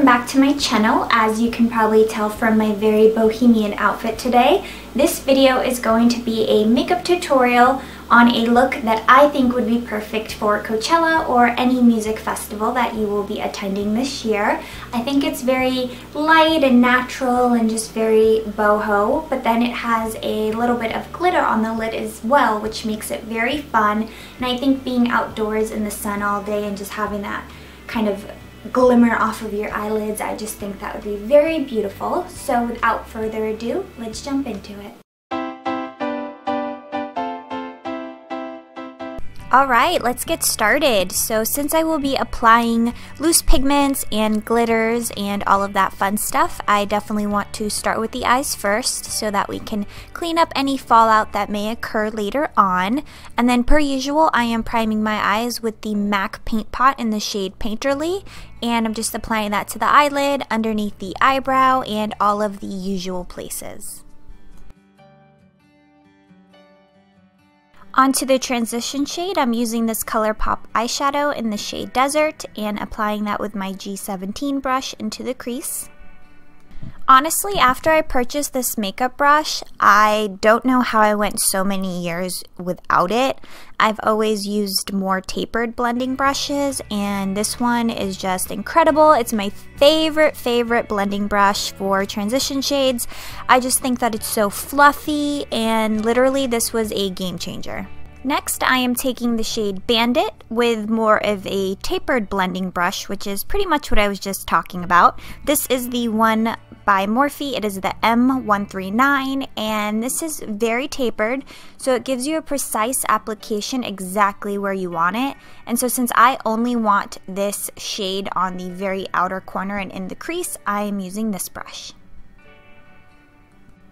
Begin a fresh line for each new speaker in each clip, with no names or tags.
welcome back to my channel. As you can probably tell from my very bohemian outfit today, this video is going to be a makeup tutorial on a look that I think would be perfect for Coachella or any music festival that you will be attending this year. I think it's very light and natural and just very boho, but then it has a little bit of glitter on the lid as well, which makes it very fun. And I think being outdoors in the sun all day and just having that kind of glimmer off of your eyelids, I just think that would be very beautiful. So without further ado, let's jump into it. Alright, let's get started. So since I will be applying loose pigments and glitters and all of that fun stuff, I definitely want to start with the eyes first so that we can clean up any fallout that may occur later on. And then per usual, I am priming my eyes with the MAC paint pot in the shade Painterly, and I'm just applying that to the eyelid, underneath the eyebrow, and all of the usual places. Onto the transition shade, I'm using this ColourPop eyeshadow in the shade Desert and applying that with my G17 brush into the crease. Honestly, after I purchased this makeup brush, I don't know how I went so many years without it. I've always used more tapered blending brushes, and this one is just incredible. It's my favorite blending brush for transition shades. I just think that it's so fluffy, and literally this was a game changer. Next, I am taking the shade Bandit with more of a tapered blending brush, which is pretty much what I was just talking about. This is the one by Morphe. It is the M139, and this is very tapered, so it gives you a precise application exactly where you want it. And so since I only want this shade on the very outer corner and in the crease, I am using this brush.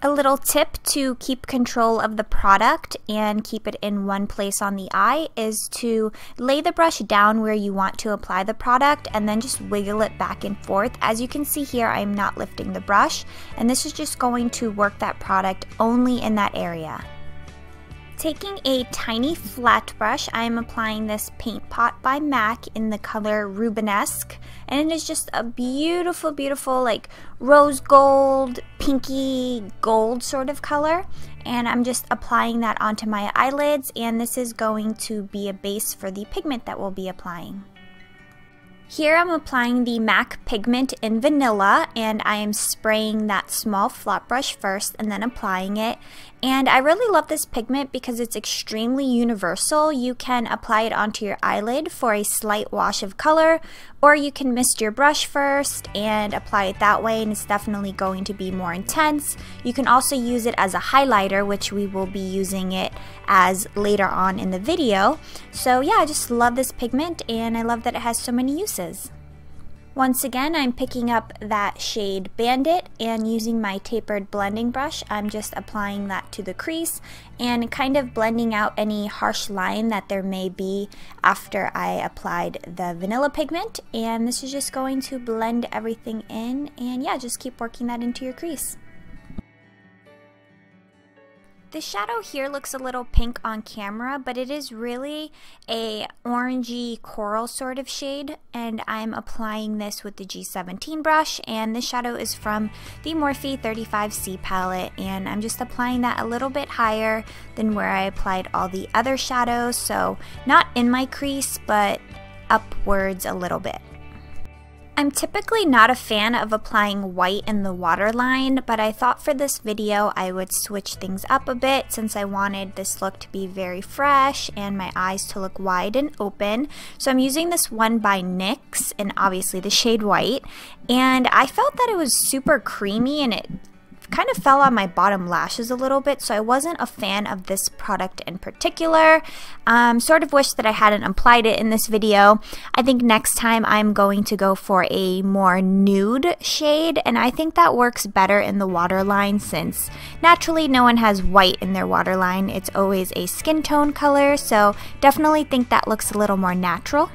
A little tip to keep control of the product and keep it in one place on the eye is to lay the brush down where you want to apply the product and then just wiggle it back and forth. As you can see here, I'm not lifting the brush, and this is just going to work that product only in that area. Taking a tiny flat brush, I am applying this paint pot by MAC in the color Rubenesque, and it is just a beautiful like rose gold, pinky gold sort of color, and I'm just applying that onto my eyelids, and this is going to be a base for the pigment that we'll be applying. Here I'm applying the MAC Pigment in Vanilla, and I am spraying that small flat brush first and then applying it. And I really love this pigment because it's extremely universal. You can apply it onto your eyelid for a slight wash of color, or you can mist your brush first and apply it that way, and it's definitely going to be more intense. You can also use it as a highlighter, which we will be using it as later on in the video. So yeah, I just love this pigment, and I love that it has so many uses. Once again, I'm picking up that shade Bandit, and using my tapered blending brush, I'm just applying that to the crease and kind of blending out any harsh line that there may be after I applied the vanilla pigment. And this is just going to blend everything in, and yeah, just keep working that into your crease. The shadow here looks a little pink on camera, but it is really a orangey coral sort of shade, and I'm applying this with the G17 brush, and this shadow is from the Morphe 35C palette, and I'm just applying that a little bit higher than where I applied all the other shadows, so not in my crease, but upwards a little bit. I'm typically not a fan of applying white in the waterline, but I thought for this video I would switch things up a bit since I wanted this look to be very fresh and my eyes to look wide and open. So I'm using this one by NYX in obviously the shade white, and I felt that it was super creamy and it kind of fell on my bottom lashes a little bit, so I wasn't a fan of this product in particular. Sort of wish that I hadn't applied it in this video. I think next time I'm going to go for a more nude shade, and I think that works better in the waterline since naturally no one has white in their waterline. It's always a skin tone color, so definitely think that looks a little more natural.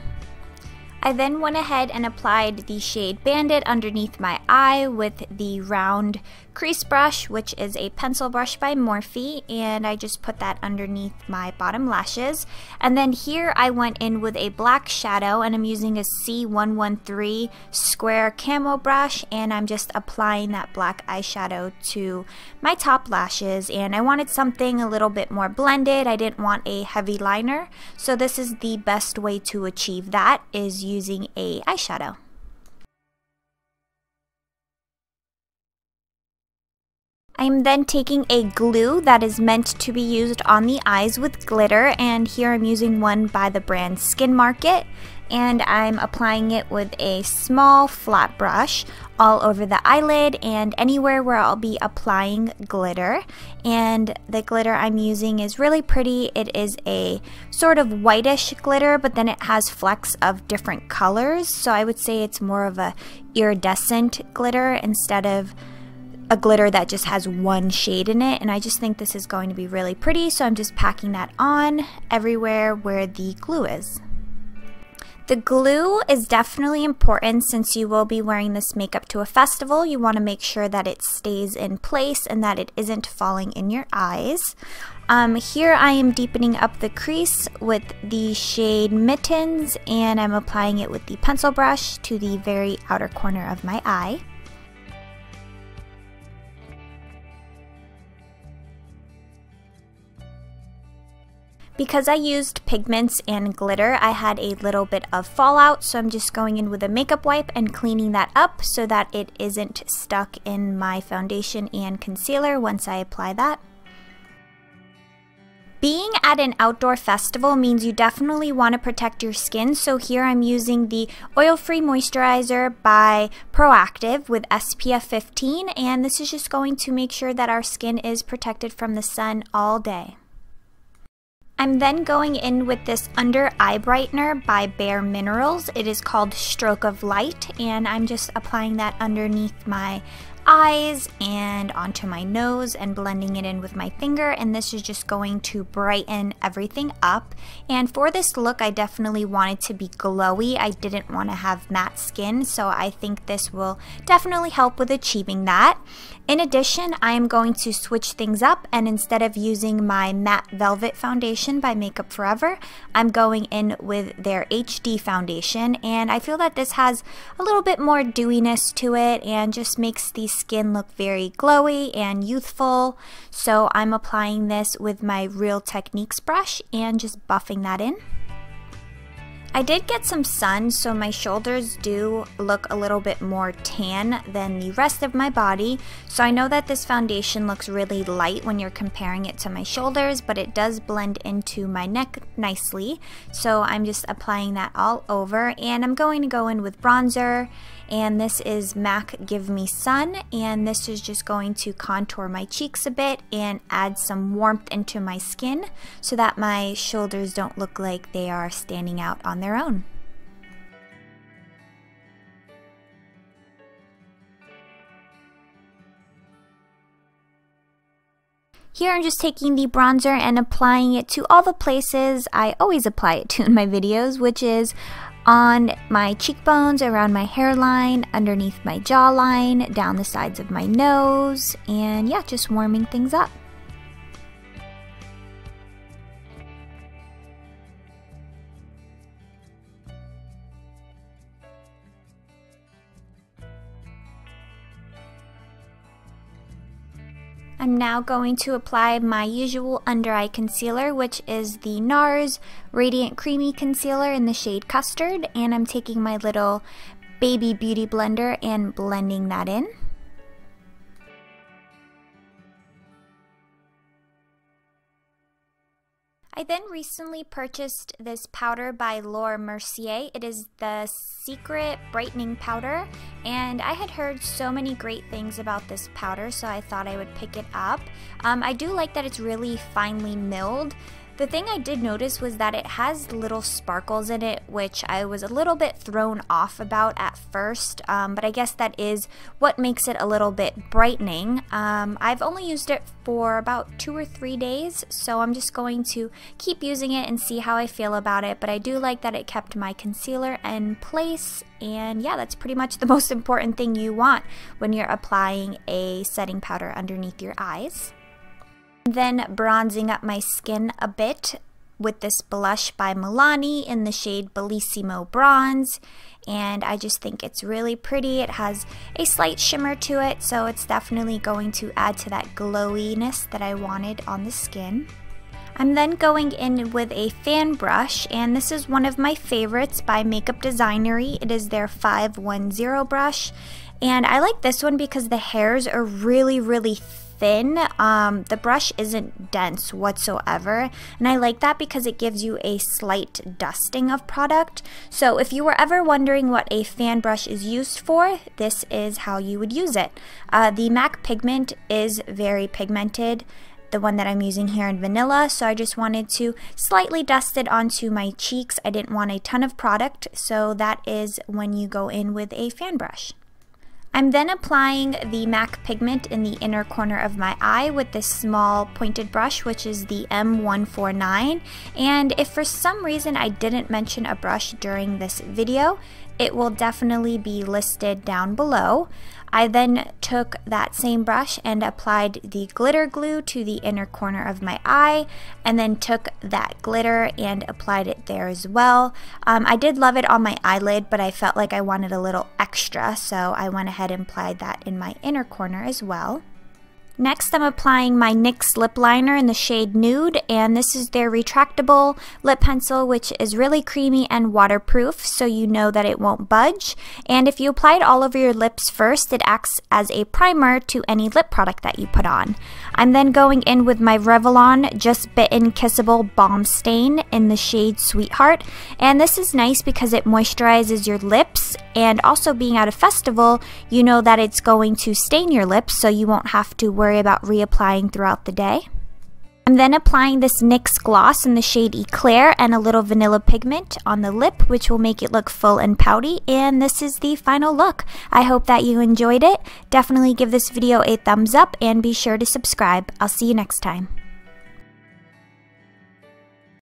I then went ahead and applied the shade Bandit underneath my eye with the round crease brush, which is a pencil brush by Morphe, and I just put that underneath my bottom lashes. And then here I went in with a black shadow, and I'm using a C113 square camo brush, and I'm just applying that black eyeshadow to my top lashes. And I wanted something a little bit more blended. I didn't want a heavy liner, so this is the best way to achieve that, is using a eyeshadow. I'm then taking a glue that is meant to be used on the eyes with glitter, and here I'm using one by the brand Skin Market, and I'm applying it with a small flat brush all over the eyelid and anywhere where I'll be applying glitter. And the glitter I'm using is really pretty. It is a sort of whitish glitter, but then it has flecks of different colors, so I would say it's more of a iridescent glitter instead of a glitter that just has one shade in it. And I just think this is going to be really pretty, so I'm just packing that on everywhere where the glue is. The glue is definitely important since you will be wearing this makeup to a festival. You want to make sure that it stays in place and that it isn't falling in your eyes. Here I am deepening up the crease with the shade Mittens, and I'm applying it with the pencil brush to the very outer corner of my eye. Because I used pigments and glitter, I had a little bit of fallout, so I'm just going in with a makeup wipe and cleaning that up so that it isn't stuck in my foundation and concealer once I apply that. Being at an outdoor festival means you definitely want to protect your skin, so here I'm using the oil-free moisturizer by Proactiv with SPF 15, and this is just going to make sure that our skin is protected from the sun all day. I'm then going in with this under eye brightener by BareMinerals. It is called Stroke of Light, and I'm just applying that underneath my eyes and onto my nose and blending it in with my finger, and this is just going to brighten everything up. And for this look, I definitely wanted to be glowy. I didn't want to have matte skin, so I think this will definitely help with achieving that. In addition, I am going to switch things up, and instead of using my matte velvet foundation by Makeup Forever, I'm going in with their HD foundation, and I feel that this has a little bit more dewiness to it and just makes the skin look very glowy and youthful. So I'm applying this with my Real Techniques brush and just buffing that in. I did get some sun, so my shoulders do look a little bit more tan than the rest of my body. So I know that this foundation looks really light when you're comparing it to my shoulders, but it does blend into my neck nicely. So I'm just applying that all over, and I'm going to go in with bronzer, and this is MAC Give Me Sun, and this is just going to contour my cheeks a bit and add some warmth into my skin so that my shoulders don't look like they are standing out on their own. Here I'm just taking the bronzer and applying it to all the places I always apply it to in my videos, which is on my cheekbones, around my hairline, underneath my jawline, down the sides of my nose, and yeah, just warming things up. I'm now going to apply my usual under eye concealer, which is the Nars Radiant Creamy Concealer in the shade Custard, and I'm taking my little baby beauty blender and blending that in. I then recently purchased this powder by Laura Mercier. It is the Secret Brightening Powder, and I had heard so many great things about this powder, so I thought I would pick it up. I do like that it's really finely milled. The thing I did notice was that it has little sparkles in it, which I was a little bit thrown off about at first, but I guess that is what makes it a little bit brightening. I've only used it for about 2 or 3 days, so I'm just going to keep using it and see how I feel about it, but I do like that it kept my concealer in place, and yeah, that's pretty much the most important thing you want when you're applying a setting powder underneath your eyes. Then bronzing up my skin a bit with this blush by Milani in the shade Bellissimo Bronze, and I just think it's really pretty. It has a slight shimmer to it, so it's definitely going to add to that glowiness that I wanted on the skin. I'm then going in with a fan brush, and this is one of my favorites by Makeup Designery. It is their 510 brush, and I like this one because the hairs are really thin. The brush isn't dense whatsoever, and I like that because it gives you a slight dusting of product. So if you were ever wondering what a fan brush is used for, this is how you would use it. The MAC Pigment is very pigmented, the one that I'm using here in Vanilla, so I just wanted to slightly dust it onto my cheeks. I didn't want a ton of product, so that is when you go in with a fan brush. I'm then applying the MAC Pigment in the inner corner of my eye with this small pointed brush, which is the M149. And if for some reason I didn't mention a brush during this video, it will definitely be listed down below. I then took that same brush and applied the glitter glue to the inner corner of my eye, and then took that glitter and applied it there as well. I did love it on my eyelid, but I felt like I wanted a little extra, so I went ahead and applied that in my inner corner as well. Next, I'm applying my NYX lip liner in the shade Nude, and this is their retractable lip pencil, which is really creamy and waterproof, so you know that it won't budge. And if you apply it all over your lips first, it acts as a primer to any lip product that you put on. I'm then going in with my Revlon Just Bitten Kissable Balm Stain in the shade Sweetheart, and this is nice because it moisturizes your lips, and also being at a festival, you know that it's going to stain your lips, so you won't have to worry about reapplying throughout the day. I'm then applying this NYX gloss in the shade Eclair and a little vanilla pigment on the lip, which will make it look full and pouty, and this is the final look. I hope that you enjoyed it. Definitely give this video a thumbs up and be sure to subscribe. I'll see you next time.